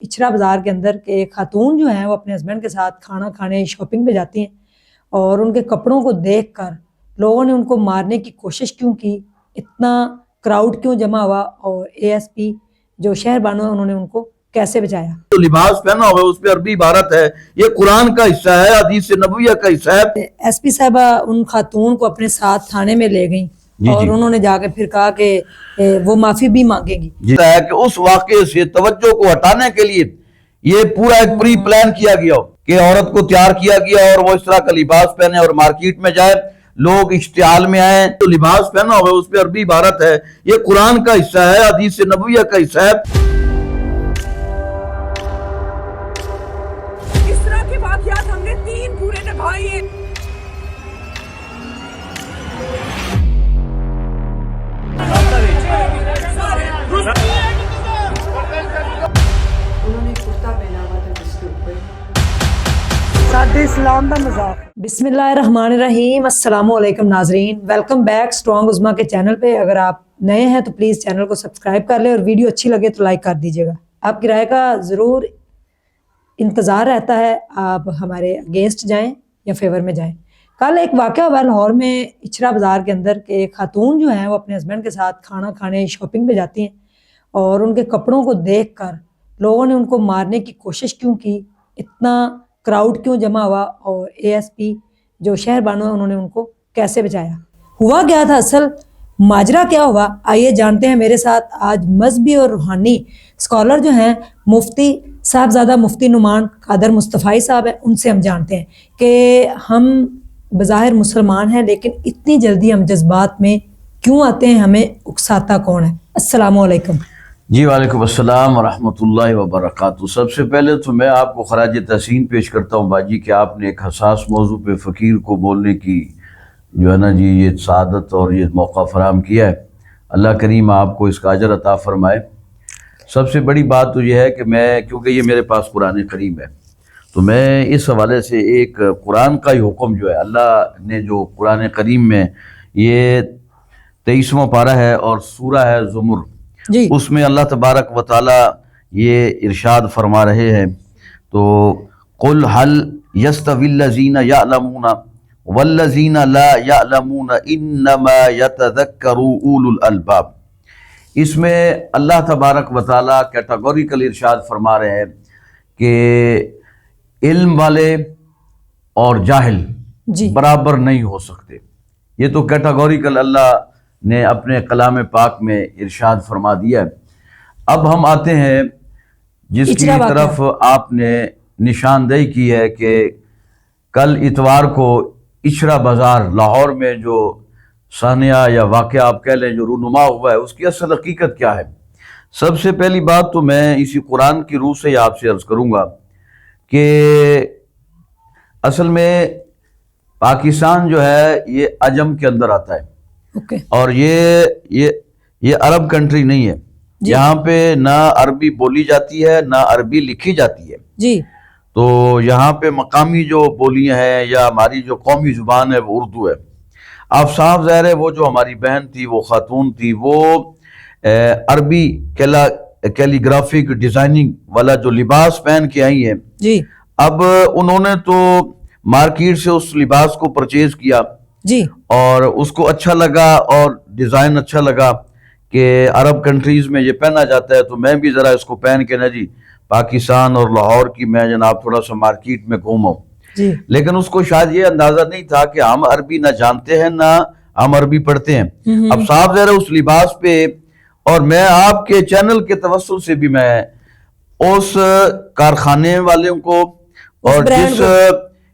اچھرا بازار کے اندر کہ خاتون جو ہیں وہ اپنے ہسبینڈ کے ساتھ کھانا کھانے شاپنگ پہ جاتی ہیں اور ان کے کپڑوں کو دیکھ کر لوگوں نے ان کو مارنے کی کوشش کیوں کی، اتنا کراؤڈ کیوں جمع ہوا، اور اے ایس پی جو شہر بانو ہے انہوں نے ان کو کیسے بچایا۔ جو لباس پہنا ہوا ہے اس پہ عربی عبارت ہے، یہ قرآن کا حصہ ہے، حدیث نبویہ کا حصہ ہے۔ ایس پی صاحبہ ان خاتون کو اپنے ساتھ تھانے میں لے گئیں اور انہوں نے جا کے پھر کہا کہ وہ معافی بھی مانگے گی۔ ہے کہ اس واقعے سے توجہ کو ہٹانے کے لیے یہ پورا ایک پری پلان کیا گیا ہو کہ عورت کو تیار کیا گیا اور وہ اس طرح کا لباس پہنے اور مارکیٹ میں جائے، لوگ اشتعال میں آئیں۔ جو لباس پہنا ہوا ہے اس پہ عربی عبارت ہے، یہ قرآن کا حصہ ہے، حدیث نبویہ کا حصہ ہے۔ اس طرح کے واقعات ہم نے 3 پورے نبھائے۔ ساڈے اسلام دا مذاق۔ بسم اللہ الرحمن الرحیم۔ السلام علیکم ناظرین، ویلکم بیک اسٹرانگ عظما کے چینل پہ۔ اگر آپ نئے ہیں تو پلیز چینل کو سبسکرائب کر لیں اور ویڈیو اچھی لگے تو لائک کر دیجیے گا۔ آپ کی رائے کا ضرور انتظار رہتا ہے، آپ ہمارے اگینسٹ جائیں یا فیور میں جائیں۔ کل ایک واقعہ ہوا لاہور میں اچھرا بازار کے اندر کہ خاتون جو ہیں وہ اپنے ہسبینڈ کے ساتھ کھانا کھانے شاپنگ پہ جاتی ہیں اور ان کے کپڑوں کو دیکھ کر لوگوں نے ان کو مارنے کی کوشش کیوں کی، اتنا کراؤڈ کیوں جمع ہوا، اور اے ایس پی جو شہر بانو ہے انہوں نے ان کو کیسے بچایا۔ ہوا کیا تھا، اصل ماجرا کیا ہوا، آئیے جانتے ہیں۔ میرے ساتھ آج مذہبی اور روحانی اسکالر جو ہیں مفتی صاحبزادہ مفتی نعمان قادر مصطفی صاحب ہیں، ان سے ہم جانتے ہیں کہ ہم بظاہر مسلمان ہیں لیکن اتنی جلدی ہم جذبات میں کیوں آتے ہیں، ہمیں اکساتا کون ہے۔ السلام علیکم۔ جی وعلیکم السلام ورحمۃ اللہ وبرکاتہ۔ سب سے پہلے تو میں آپ کو خراج تحسین پیش کرتا ہوں باجی کہ آپ نے ایک حساس موضوع پہ فقیر کو بولنے کی جو ہے نا جی یہ سعادت اور یہ موقع فراہم کیا ہے۔ اللہ کریم آپ کو اس کا اجر عطا فرمائے۔ سب سے بڑی بات تو یہ ہے کہ میں کیونکہ یہ میرے پاس قرآن کریم ہے تو میں اس حوالے سے ایک قرآن کا ہی حکم جو ہے اللہ نے جو قرآن کریم میں یہ 23واں پارہ ہے اور سورہ ہے زمر، اس میں اللہ تبارک و تعالی یہ ارشاد فرما رہے ہیں تو قل هل يستوي الذين يعلمون والذين لا يعلمون انما يتذكر اولو الالباب۔ اس میں اللہ تبارک و تعالی کیٹاگوریکل ارشاد فرما رہے ہیں کہ علم والے اور جاہل برابر نہیں ہو سکتے۔ یہ تو کیٹاگوریکل اللہ نے اپنے کلام پاک میں ارشاد فرما دیا ہے۔ اب ہم آتے ہیں جس کی طرف آپ نے نشاندہی کی ہے کہ کل اتوار کو اچھرا بازار لاہور میں جو سانحہ یا واقعہ آپ کہہ لیں جو رونما ہوا ہے، اس کی اصل حقیقت کیا ہے۔ سب سے پہلی بات تو میں اسی قرآن کی روح سے آپ سے عرض کروں گا کہ اصل میں پاکستان جو ہے یہ عجم کے اندر آتا ہے اور یہ عرب کنٹری نہیں ہے۔ یہاں پہ نہ عربی بولی جاتی ہے نہ عربی لکھی جاتی ہے، تو یہاں پہ مقامی جو بولیاں ہیں یا ہماری جو قومی زبان ہے وہ اردو ہے۔ آپ صاحب ظاہر ہے وہ جو ہماری بہن تھی، وہ خاتون تھی، وہ عربی کیلی گرافک ڈیزائننگ والا جو لباس پہن کے آئی ہیں۔ اب انہوں نے تو مارکیٹ سے اس لباس کو پرچیز کیا اور اس کو اچھا لگا اور ڈیزائن اچھا لگا کہ عرب کنٹریز میں یہ پہنا جاتا ہے، تو میں بھی ذرا اس کو پہن کے نا جی پاکستان اور لاہور کی میں جناب تھوڑا سا مارکیٹ میں گھوما ہوں۔ لیکن اس کو شاید یہ اندازہ نہیں تھا کہ ہم عربی نہ جانتے ہیں نہ ہم عربی پڑھتے ہیں۔ اب صاحب ذرا اس لباس پہ، اور میں آپ کے چینل کے توسل سے بھی میں اس کارخانے والوں کو اور جس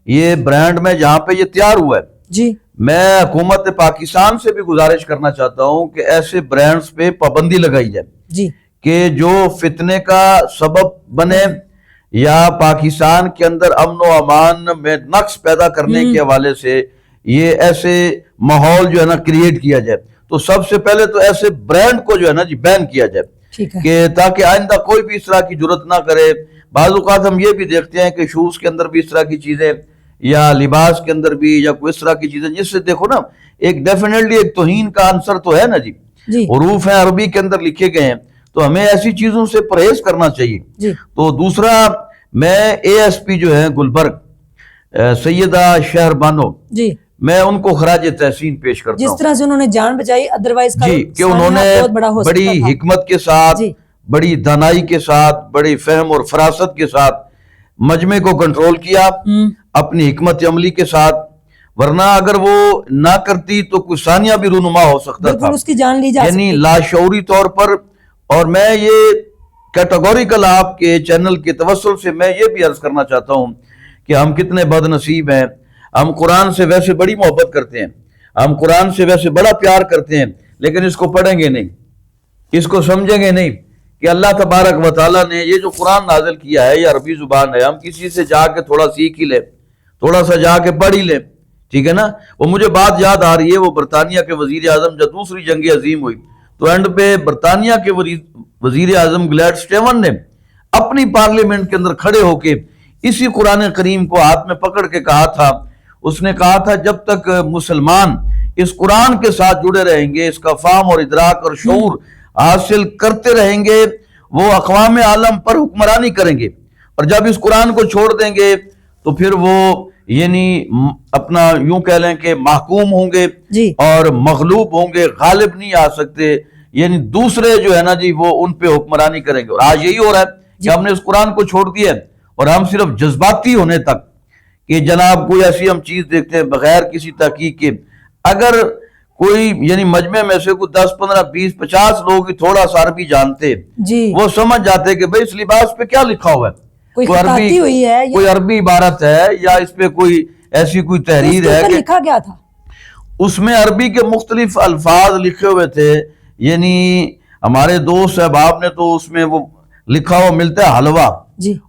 یہ برانڈ میں جہاں پہ یہ تیار ہوا ہے، میں حکومت پاکستان سے بھی گزارش کرنا چاہتا ہوں کہ ایسے برانڈز پہ پابندی لگائی جائے کہ جو فتنے کا سبب بنے یا پاکستان کے اندر امن و امان میں نقص پیدا کرنے کے حوالے سے یہ ایسے ماحول جو ہے نا کریٹ کیا جائے۔ تو سب سے پہلے تو ایسے برانڈ کو جو ہے نا جی بین کیا جائے کہ تاکہ آئندہ کوئی بھی اس طرح کی جرت نہ کرے۔ بعض اوقات ہم یہ بھی دیکھتے ہیں کہ شوز کے اندر بھی اس طرح کی چیزیں یا لباس کے اندر بھی یا کوئی اس طرح کی چیزیں، جس سے دیکھو نا ایک ڈیفینیٹلی ایک توہین کا عنصر تو ہے نا جی، حروف ہیں عربی کے اندر لکھے گئے ہیں، تو ہمیں ایسی چیزوں سے پرہیز کرنا چاہیے. تو دوسرا میں ASP جو ہے گلبرگ سیدہ شہر بانو میں ان کو خراج تحسین پیش کرتا ہوں. جس طرح سے انہوں نے جان بچائی ادروائز کہ انہوں نے بڑی حکمت کے ساتھ بڑی دانائی کے ساتھ بڑی فہم اور فراست کے ساتھ مجمع کو کنٹرول کیا اپنی حکمت عملی کے ساتھ، ورنہ اگر وہ نہ کرتی تو کچھ ثانیہ بھی رونما ہو سکتا تھا، اس کی جان لی جا یعنی لاشعوری طور پر. اور میں یہ کیٹیگوریکل آپ کے چینل کے توسل سے میں یہ بھی عرض کرنا چاہتا ہوں کہ ہم کتنے بد نصیب ہیں. ہم قرآن سے ویسے بڑی محبت کرتے ہیں، ہم قرآن سے ویسے بڑا پیار کرتے ہیں، لیکن اس کو پڑھیں گے نہیں، اس کو سمجھیں گے نہیں کہ اللہ تبارک و تعالیٰ نے یہ جو قرآن نازل کیا ہے یہ عربی زبان ہے. ہم کسی سے جا کے تھوڑا سیکھ ہی لیں، تھوڑا سا جا کے پڑھ ہی لیں، ٹھیک ہے نا. وہ مجھے بات یاد آ رہی ہے، وہ برطانیہ کے وزیر اعظم جب دوسری جنگ عظیم ہوئی تو اینڈ پہ برطانیہ کے وزیر اعظم گلیڈ سٹیون نے اپنی پارلیمنٹ کے اندر کھڑے ہو کے اسی قرآن کریم کو ہاتھ میں پکڑ کے کہا تھا، اس نے کہا تھا جب تک مسلمان اس قرآن کے ساتھ جڑے رہیں گے، اس کا فہم اور ادراک اور شعور حاصل کرتے رہیں گے، وہ اقوام عالم پر حکمرانی کریں گے. اور جب اس قرآن کو چھوڑ دیں گے تو پھر وہ یعنی اپنا یوں کہہ لیں کہ محکوم ہوں گے اور مغلوب ہوں گے، غالب نہیں آ سکتے، یعنی دوسرے جو ہے نا جی وہ ان پہ حکمرانی کریں گے. اور آج یہی ہو رہا ہے کہ ہم نے اس قرآن کو چھوڑ دیا ہے اور ہم صرف جذباتی ہونے تک کہ جناب کوئی ایسی ہم چیز دیکھتے ہیں بغیر کسی تحقیق کے. اگر کوئی یعنی مجمع میں سے کوئی 10 15 20 50 لوگ تھوڑا سا عربی جانتے وہ سمجھ جاتے کہ بھئی اس لباس پہ کیا لکھا ہوا ہے، کوئی عربی عبارت ہے یا اس پہ کوئی ایسی کوئی تحریر ہے کہ لکھا گیا تھا. اس میں عربی کے مختلف الفاظ لکھے ہوئے تھے. یعنی ہمارے دوست احباب نے تو اس میں وہ لکھا ہوا ملتا ہے حلوہ،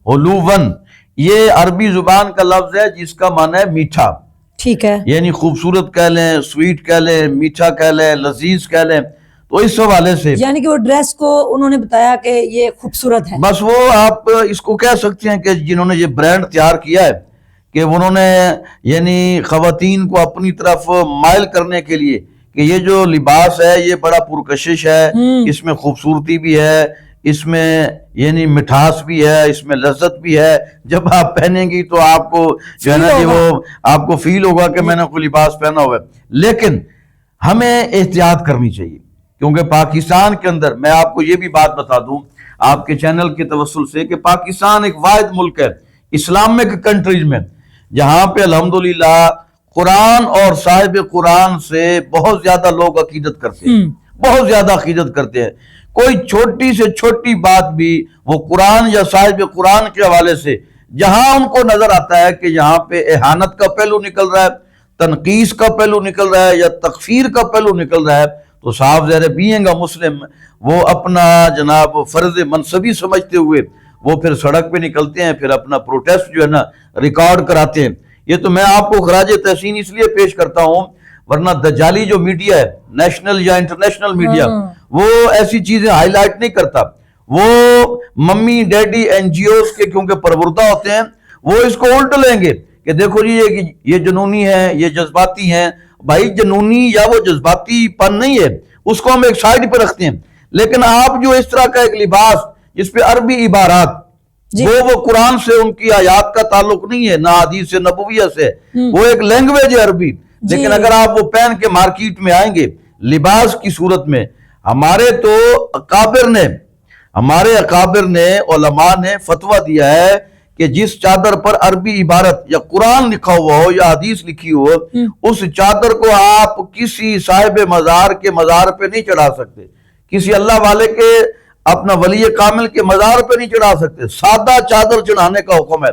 حلوون، یہ عربی زبان کا لفظ ہے جس کا معنی ہے میٹھا، ٹھیک ہے، یعنی خوبصورت کہہ لیں، سویٹ کہہ لیں، میٹھا کہہ لیں، لذیذ کہہ لیں. تو اس حوالے سے یعنی کہ وہ ڈریس کو انہوں نے بتایا کہ یہ خوبصورت ہے، بس وہ آپ اس کو کہہ سکتے ہیں کہ جنہوں نے یہ برانڈ تیار کیا ہے کہ انہوں نے یعنی خواتین کو اپنی طرف مائل کرنے کے لیے کہ یہ جو لباس ہے یہ بڑا پرکشش ہے، اس میں خوبصورتی بھی ہے، اس میں یعنی مٹھاس بھی ہے، اس میں لذت بھی ہے. جب آپ پہنیں گی تو آپ کو جو ہے نا کہ وہ آپ کو فیل ہوگا کہ میں نے کوئی لباس پہنا ہوا ہے. لیکن ہمیں احتیاط کرنی چاہیے کیونکہ پاکستان کے اندر میں آپ کو یہ بھی بات بتا دوں آپ کے چینل کے توسل سے کہ پاکستان ایک واحد ملک ہے اسلامک کنٹریز میں جہاں پہ الحمدللہ قرآن اور صاحب قرآن سے بہت زیادہ لوگ عقیدت کرتے ہیں، بہت زیادہ عقیدت کرتے ہیں. کوئی چھوٹی سے چھوٹی بات بھی وہ قرآن یا صاحب قرآن کے حوالے سے جہاں ان کو نظر آتا ہے کہ یہاں پہ اہانت کا پہلو نکل رہا ہے، تنقیص کا پہلو نکل رہا ہے یا تکفیر کا پہلو نکل رہا ہے، تو صاحب ظاہر بینگ اے مسلم وہ اپنا جناب فرض منصبی سمجھتے ہوئے وہ پھر سڑک پہ نکلتے ہیں، پھر اپنا پروٹیسٹ جو ہے نا ریکارڈ کراتے ہیں. یہ تو میں آپ کو خراج تحسین اس لیے پیش کرتا ہوں، ورنہ دجالی جو میڈیا ہے نیشنل یا انٹرنیشنل میڈیا وہ ایسی چیزیں ہائی لائٹ نہیں کرتا. وہ mummy daddy N G Os کے کیونکہ پروردہ ہوتے ہیں وہ اس کو الٹ لیں گے کہ دیکھو جی یہ جنونی ہے، یہ جذباتی ہیں. بھائی جنونی یا وہ جذباتی پن نہیں ہے، اس کو ہم ایک سائڈ پہ رکھتے ہیں. لیکن آپ جو اس طرح کا ایک لباس جس پہ عربی عبارات وہ قرآن سے ان کی آیات کا تعلق نہیں ہے، نہ حدیث نبویہ سے، وہ ایک لینگویج ہے عربی. لیکن اگر آپ وہ پہن کے مارکیٹ میں آئیں گے لباس کی صورت میں، ہمارے تو ہمارے اکابر نے علماء نے فتویٰ دیا ہے کہ جس چادر پر عربی عبارت یا قرآن لکھا ہوا ہو یا حدیث لکھی ہو اس چادر کو آپ کسی صاحب مزار کے مزار پہ نہیں چڑھا سکتے، کسی اللہ والے کے اپنا ولی کامل کے مزار پہ نہیں چڑھا سکتے. سادہ چادر چڑھانے کا حکم ہے.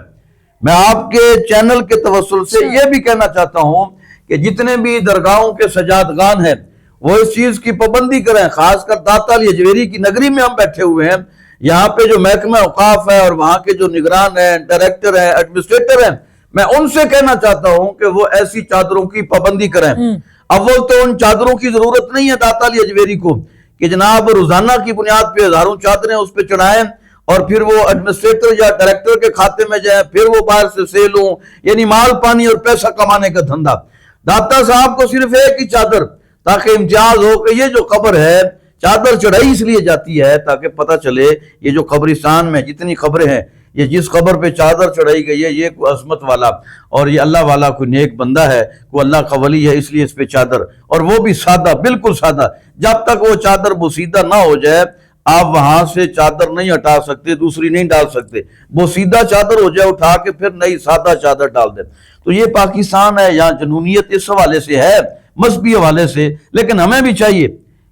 میں آپ کے چینل کے توسل سے یہ بھی کہنا چاہتا ہوں کہ جتنے بھی درگاہوں کے سجادگان ہیں وہ اس چیز کی پابندی کریں. خاص کر داتا علی اجویری کی نگری میں ہم بیٹھے ہوئے ہیں، یہاں پہ جو محکمہ اوقاف ہے اور وہاں کے جو نگران ہیں، ڈائریکٹر ہیں، ایڈمنسٹریٹر ہیں، میں ان سے کہنا چاہتا ہوں کہ وہ ایسی چادروں کی پابندی کریں. اول تو ان چادروں کی ضرورت نہیں ہے داتا علی اجویری کو کہ جناب روزانہ کی بنیاد پہ ہزاروں چادریں اس پہ چڑھائیں اور پھر وہ ایڈمنسٹریٹر یا ڈائریکٹر کے کھاتے میں جائیں، پھر وہ باہر سے سیل ہوں، یعنی مال پانی اور پیسہ کمانے کا دھندا. داتا صاحب کو صرف ایک ہی چادر تاکہ امتیاز ہو کہ یہ جو قبر ہے چادر چڑھائی اس لیے جاتی ہے تاکہ پتہ چلے یہ جو قبرستان میں جتنی قبریں ہیں، یہ جس قبر پہ چادر چڑھائی گئی ہے یہ کوئی عظمت والا اور یہ اللہ والا کوئی نیک بندہ ہے، کوئی اللہ کا ولی ہے، اس لیے اس پہ چادر، اور وہ بھی سادہ، بالکل سادہ. جب تک وہ چادر بوسیدہ نہ ہو جائے آپ وہاں سے چادر نہیں ہٹا سکتے، دوسری نہیں ڈال سکتے. وہ سیدھا چادر ہو جائے اٹھا کے پھر نئی سادہ چادر ڈال دیں. تو یہ پاکستان ہے، یہاں جنونیت اس حوالے سے ہے، مذہبی حوالے سے. لیکن ہمیں بھی چاہیے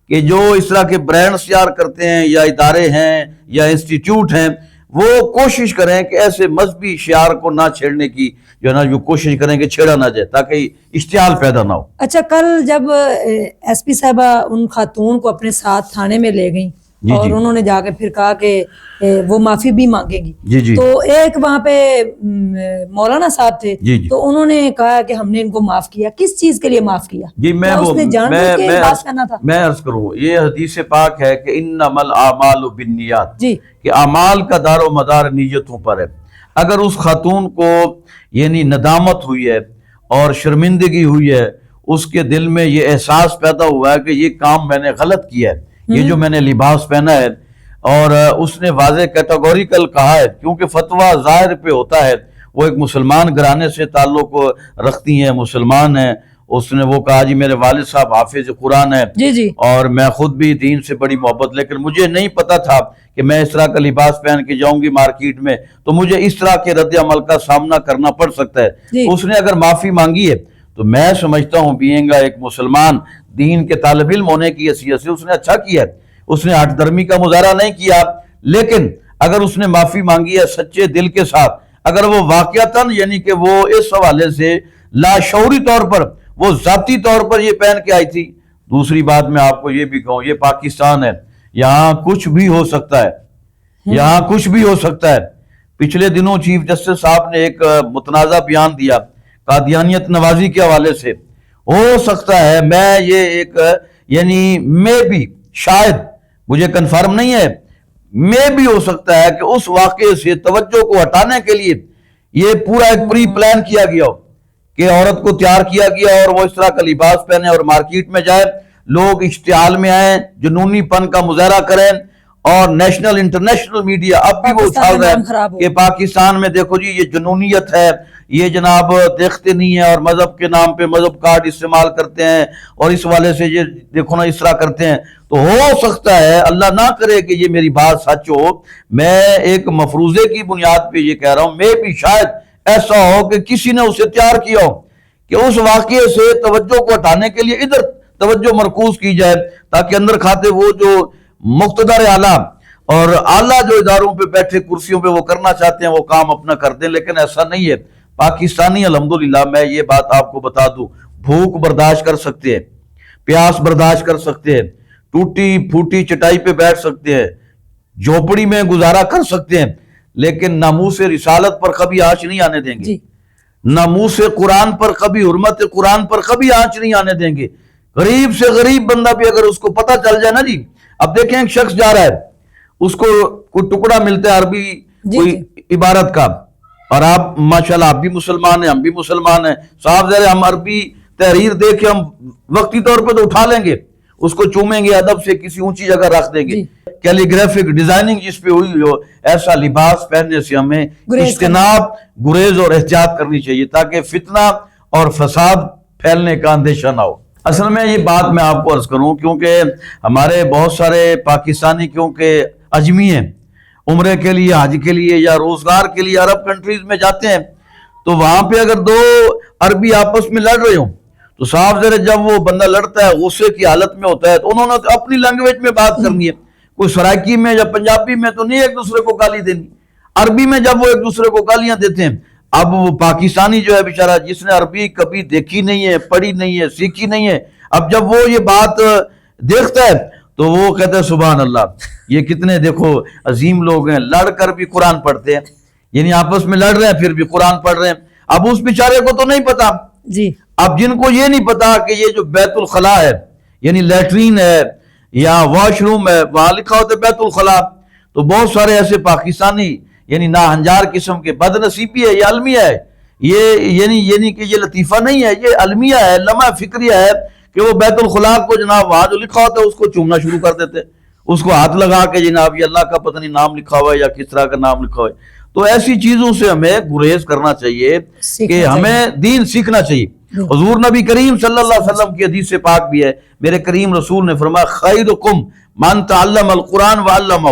کہ جو اس طرح کے برانڈز تیار کرتے ہیں یا ادارے ہیں یا انسٹیٹیوٹ ہیں، وہ کوشش کریں کہ ایسے مذہبی شعار کو نہ چھیڑنے کی جو ہے نا جو کوشش کریں کہ چھیڑا نہ جائے تاکہ اشتعال پیدا نہ ہو. اچھا، کل جب ایس پی صاحبہ ان خاتون کو اپنے ساتھ تھانے میں لے گئیں اور انہوں نے جا کے پھر کہا کہ وہ معافی بھی مانگے گی، تو ایک وہاں پہ مولانا صاحب تھے تو انہوں نے کہا کہ ہم نے ان کو معاف کیا. کس چیز کے لیے معاف کیا؟ جی میں عرض کروں، یہ حدیث پاک ہے کہ انما الاعمال بالنیات، کہ اعمال کا دار و مدار نیتوں پر ہے. اگر اس خاتون کو یعنی ندامت ہوئی ہے اور شرمندگی ہوئی ہے، اس کے دل میں یہ احساس پیدا ہوا ہے کہ یہ کام میں نے غلط کیا ہے، یہ جو میں نے لباس پہنا ہے، اور اس نے واضح کیٹیگوریکل کہا ہے کیونکہ فتویٰ ظاہر پہ ہوتا ہے. وہ ایک مسلمان گھرانے سے تعلق رکھتی ہیں، مسلمان ہیں. اس نے وہ کہا جی میرے والد صاحب حافظ قرآن ہے اور میں خود بھی دین سے بڑی محبت، لیکن مجھے نہیں پتا تھا کہ میں اس طرح کا لباس پہن کے جاؤں گی مارکیٹ میں تو مجھے اس طرح کے رد عمل کا سامنا کرنا پڑ سکتا ہے. اس نے اگر معافی مانگی ہے تو میں سمجھتا ہوں بینگ ایک مسلمان دین کے طالب علم ہونے کی حیثیت سے اس نے اچھا کیا ہے. اس نے ہٹ درمی کا مظاہرہ نہیں کیا، لیکن اگر اس نے معافی مانگی ہے سچے دل کے ساتھ، اگر وہ واقعتاً یعنی کہ وہ اس حوالے سے لاشعوری طور پر وہ ذاتی طور پر یہ پہن کے آئی تھی. دوسری بات میں آپ کو یہ بھی کہوں، یہ پاکستان ہے، یہاں کچھ بھی ہو سکتا ہے، یہاں کچھ بھی ہو سکتا ہے. پچھلے دنوں چیف جسٹس صاحب نے ایک متنازع بیان دیا قادیانیت نوازی کے حوالے سے. ہو سکتا ہے میں یہ ایک یعنی میں بھی شاید مجھے کنفرم نہیں ہے، میں بھی ہو سکتا ہے کہ اس واقعے سے توجہ کو ہٹانے کے لیے یہ پورا ایک پری پلان کیا گیا ہو کہ عورت کو تیار کیا گیا اور وہ اس طرح کا لباس پہنے اور مارکیٹ میں جائے، لوگ اشتعال میں آئیں، جنونی پن کا مظاہرہ کریں، اور نیشنل انٹرنیشنل میڈیا اب بھی وہ اچھال رہا ہے کہ پاکستان میں دیکھو جی یہ جنونیت ہے، یہ جناب دیکھتے نہیں ہیں اور مذہب کے نام پہ مذہب کارڈ استعمال کرتے ہیں اور اس والے سے یہ دیکھو نا اس طرح کرتے ہیں. تو ہو سکتا ہے، اللہ نہ کرے کہ یہ میری بات سچ ہو، میں ایک مفروضے کی بنیاد پہ یہ کہہ رہا ہوں، میں بھی شاید ایسا ہو کہ کسی نے اسے تیار کیا ہو کہ اس واقعے سے توجہ کو ہٹانے کے لیے ادھر توجہ مرکوز کی جائے تاکہ اندر کھاتے وہ جو مقتدر اعلیٰ اور اعلیٰ جو اداروں پہ بیٹھے کرسیوں پہ وہ کرنا چاہتے ہیں وہ کام اپنا کر دیں. لیکن ایسا نہیں ہے. پاکستانی الحمدللہ میں یہ بات آپ کو بتا دوں، بھوک برداشت کر سکتے ہیں، پیاس برداشت کر سکتے ہیں، ٹوٹی پھوٹی چٹائی پہ بیٹھ سکتے ہیں، جھوپڑی میں گزارا کر سکتے ہیں، لیکن ناموس رسالت پر کبھی آنچ نہیں آنے دیں گے. ناموس قرآن پر کبھی، حرمت قرآن پر کبھی آنچ نہیں آنے دیں گے. غریب سے غریب بندہ بھی اگر اس کو پتہ چل جائے نا جی، اب دیکھیں ایک شخص جا رہا ہے، اس کو کوئی ٹکڑا ملتا ہے عربی کوئی عبارت کا، اور آپ ماشاءاللہ آپ بھی مسلمان ہیں، ہم بھی مسلمان ہیں، صاحب ذرا ہم عربی تحریر دیکھ کے ہم وقتی طور پہ تو اٹھا لیں گے، اس کو چومیں گے، ادب سے کسی اونچی جگہ رکھ دیں گے. کیلی گرافک ڈیزائننگ جس پہ ہوئی ہو، ایسا لباس پہننے سے ہمیں اجتناب، گریز اور احتیاط کرنی چاہیے تاکہ فتنہ اور فساد پھیلنے کا اندیشہ نہ ہو. اصل میں یہ بات میں آپ کو عرض کروں کیونکہ ہمارے بہت سارے پاکستانی کیونکہ اجمی ہیں، عمرے کے لیے، حج کے لیے یا روزگار کے لیے عرب کنٹریز میں جاتے ہیں، تو وہاں پہ اگر دو عربی آپس میں لڑ رہے ہوں تو صاحب ذرا جب وہ بندہ لڑتا ہے غصے کی حالت میں ہوتا ہے تو انہوں نے اپنی لینگویج میں بات کرنی ہے. کوئی سرائکی میں یا پنجابی میں تو نہیں ایک دوسرے کو گالی دینی، عربی میں جب وہ ایک دوسرے کو گالیاں دیتے ہیں. اب وہ پاکستانی جو ہے بیچارہ جس نے عربی کبھی دیکھی نہیں ہے، پڑھی نہیں ہے، سیکھی نہیں ہے، اب جب وہ یہ بات دیکھتا ہے تو وہ کہتا ہے سبحان اللہ، یہ کتنے دیکھو عظیم لوگ ہیں، لڑ کر بھی قرآن پڑھتے ہیں، یعنی آپس میں لڑ رہے ہیں پھر بھی قرآن پڑھ رہے ہیں. اب اس بیچارے کو تو نہیں پتا جی، اب جن کو یہ نہیں پتا کہ یہ جو بیت الخلا ہے یعنی لیٹرین ہے یا واش روم ہے، وہاں لکھا ہوتا ہے بیت الخلا، تو بہت سارے ایسے پاکستانی یعنی ناہنجار قسم کے بد نصیبی ہے، یہ المیہ ہے، یہ یعنی کہ یہ لطیفہ نہیں ہے، یہ المیہ ہے، لمحہ فکریہ ہے کہ وہ بیت الخلاء کو جناب وہاں جو لکھا ہوتا ہے اس کو چومنا شروع کر دیتے ہیں، اس کو ہاتھ لگا کے جناب یہ اللہ کا پتہ نہیں نام لکھا ہوا ہے یا کس طرح کا نام لکھا ہوا ہے. تو ایسی چیزوں سے ہمیں گریز کرنا چاہیے کہ ہمیں دین سیکھنا چاہیے. حضور نبی کریم صلی اللہ علیہ وسلم کی حدیث پاک بھی ہے، میرے کریم رسول نے فرمایا خیرکم من تعلم القرآن وعلمہ.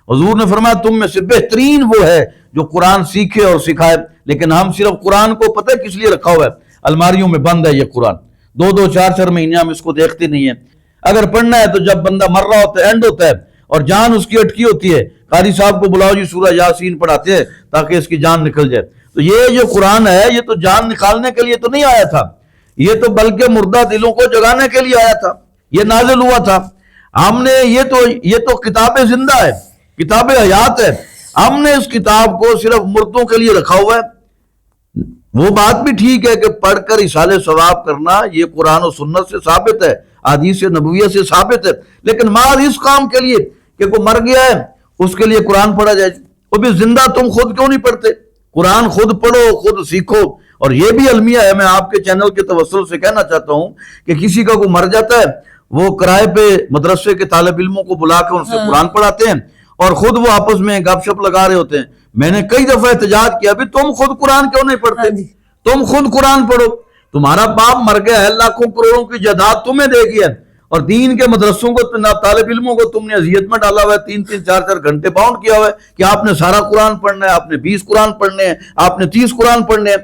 حضور نے فرمایا تم میں سے بہترین وہ ہے جو قرآن سیکھے اور سکھائے. لیکن ہم صرف قرآن کو پتہ ہے کس لیے رکھا ہوا ہے، الماریوں میں بند ہے یہ قرآن، 2-2 4-4 مہینے ہم اس کو دیکھتے نہیں ہیں. اگر پڑھنا ہے تو جب بندہ مر رہا ہوتا ہے، اینڈ ہوتا ہے اور جان اس کی اٹکی ہوتی ہے، قاری صاحب کو بلاؤ جی سورہ یاسین پڑھاتے ہیں تاکہ اس کی جان نکل جائے. تو یہ جو قرآن ہے یہ تو جان نکالنے کے لیے تو نہیں آیا تھا، یہ تو بلکہ مردہ دلوں کو جگانے کے لیے آیا تھا، یہ نازل ہوا تھا. ہم نے یہ تو کتاب زندہ ہے، کتاب حیات ہے. ہم نے اس کتاب کو صرف مردوں کے لیے رکھا ہوا ہے. وہ بات بھی ٹھیک ہے کہ پڑھ کر اصال ثواب کرنا یہ قرآن و سنت سے ثابت ہے، حدیث نبویہ سے ثابت ہے. لیکن محض اس کام کے لیے کہ کوئی مر گیا ہے اس کے لیے قرآن پڑھا جائے، وہ بھی زندہ تم خود کیوں نہیں پڑھتے؟ قرآن خود پڑھو، خود سیکھو. اور یہ بھی المیہ ہے، میں آپ کے چینل کے توسل سے کہنا چاہتا ہوں کہ کسی کا کوئی مر جاتا ہے وہ کرائے پہ مدرسے کے طالب علموں کو بلا کے ان سے قرآن پڑھاتے ہیں اور خود وہ آپس میں گپ شپ لگا رہے ہوتے ہیں. میں نے کئی دفعہ احتجاج کیا بھی تم خود قرآن کیوں نہیں پڑھتے؟ تم خود قرآن پڑھو. تمہارا باپ مر گیا ہے، لاکھوں کروڑوں کی جائیداد تمہیں دے گیا اور دین کے مدرسوں کو طالب علموں کو تم نے اذیت میں ڈالا ہوا ہے، 3-3 4-4 گھنٹے باؤنڈ کیا ہوا ہے کہ آپ نے سارا قرآن پڑھنا ہے، آپ نے 20 قرآن پڑھنے ہیں، آپ نے 30 قرآن پڑھنے ہیں.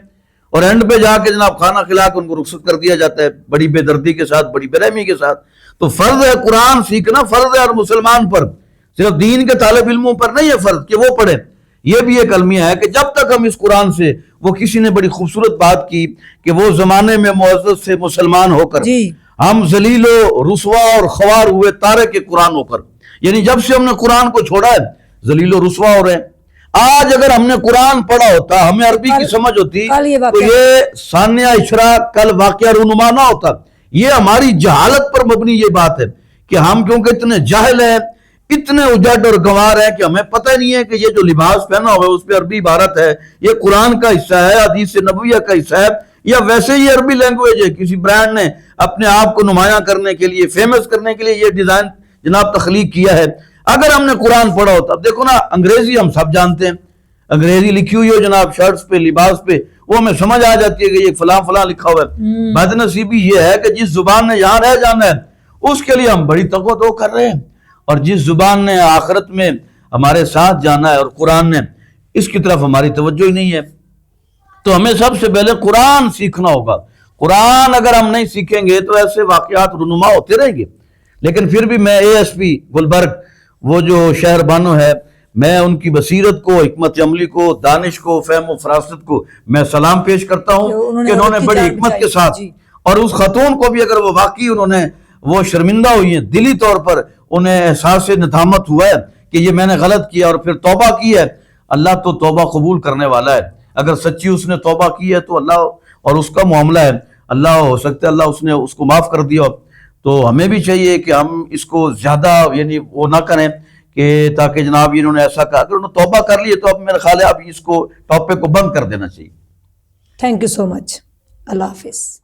اور اینڈ پہ جا کے جناب کھانا کھلا کے ان کو رخصت کر دیا جاتا ہے بڑی بے دردی کے ساتھ، بڑی بے رحمی کے ساتھ. تو فرض ہے قرآن سیکھنا، فرض ہے ہر مسلمان پر، صرف دین کے طالب علموں پر نہیں ہے فرض کہ وہ پڑھیں. یہ بھی ایک المیہ ہے کہ جب تک ہم اس قرآن سے، وہ کسی نے بڑی خوبصورت بات کی کہ وہ زمانے میں معزز سے مسلمان ہو کر ہم ذلیل و رسوا اور خوار ہوئے تارک قرآن ہو کر، یعنی جب سے ہم نے قرآن کو چھوڑا ہے ذلیل و رسوا ہو رہے ہیں. آج اگر ہم نے قرآن پڑھا ہوتا، ہمیں عربی کی سمجھ ہوتی تو یہ ثانیہ عشرہ کل واقعہ رونما نہ ہوتا. یہ ہماری جہالت پر مبنی یہ بات ہے کہ ہم کیونکہ اتنے جاہل ہیں، اتنے اجڑ اور گنوار ہیں کہ ہمیں پتہ نہیں ہے کہ یہ جو لباس پہنا ہوا ہے اس پہ عربی عبارت ہے، یہ قرآن کا حصہ ہے، حدیث نبویہ کا حصہ ہے، یا ویسے ہی عربی لینگویج ہے، کسی برانڈ نے اپنے آپ کو نمایاں کرنے کے لیے، فیمس کرنے کے لیے یہ ڈیزائن جناب تخلیق کیا ہے. اگر ہم نے قرآن پڑھا ہوتا، اب دیکھو نا انگریزی ہم سب جانتے ہیں، انگریزی لکھی ہوئی ہو جناب شرٹس پہ، لباس پہ، وہ ہمیں سمجھ آ جاتی ہے کہ یہ فلاں فلاں لکھا ہوا ہے. بدنصیبی یہ ہے کہ جس زبان نے یہاں رہ جانا ہے اس کے لیے ہم بڑی تگ و دو کر رہے ہیں، اور جس زبان نے آخرت میں ہمارے ساتھ جانا ہے اور قرآن نے، اس کی طرف ہماری توجہ ہی نہیں ہے. تو ہمیں سب سے پہلے قرآن سیکھنا ہوگا. قرآن اگر ہم نہیں سیکھیں گے تو ایسے واقعات رونما ہوتے رہیں گے. لیکن پھر بھی میں ASP گلبرگ، وہ جو شہر بانو ہے، میں ان کی بصیرت کو، حکمت عملی کو، دانش کو، فہم و فراست کو میں سلام پیش کرتا ہوں کہ انہوں نے بڑی حکمت کے ساتھ، اور اس خاتون کو بھی اگر وہ واقعی انہوں نے وہ شرمندہ ہوئی ہیں، دلی طور پر انہیں احساس ندامت ہوا ہے کہ یہ میں نے غلط کیا اور پھر توبہ کی ہے. اللہ تو توبہ قبول کرنے والا ہے. اگر سچی اس نے توبہ کی ہے تو اللہ اور اس کا معاملہ ہے، اللہ ہو سکتا ہے اللہ اس نے اس کو معاف کر دیا. تو ہمیں بھی چاہیے کہ ہم اس کو زیادہ یعنی وہ نہ کریں کہ تاکہ جناب انہوں نے ایسا کہا، اگر انہوں نے توبہ کر لی ہے تو اب میرا خیال ہے اب اس کو ٹاپک کو بند کر دینا چاہیے. تھینک یو سو مچ. اللہ حافظ.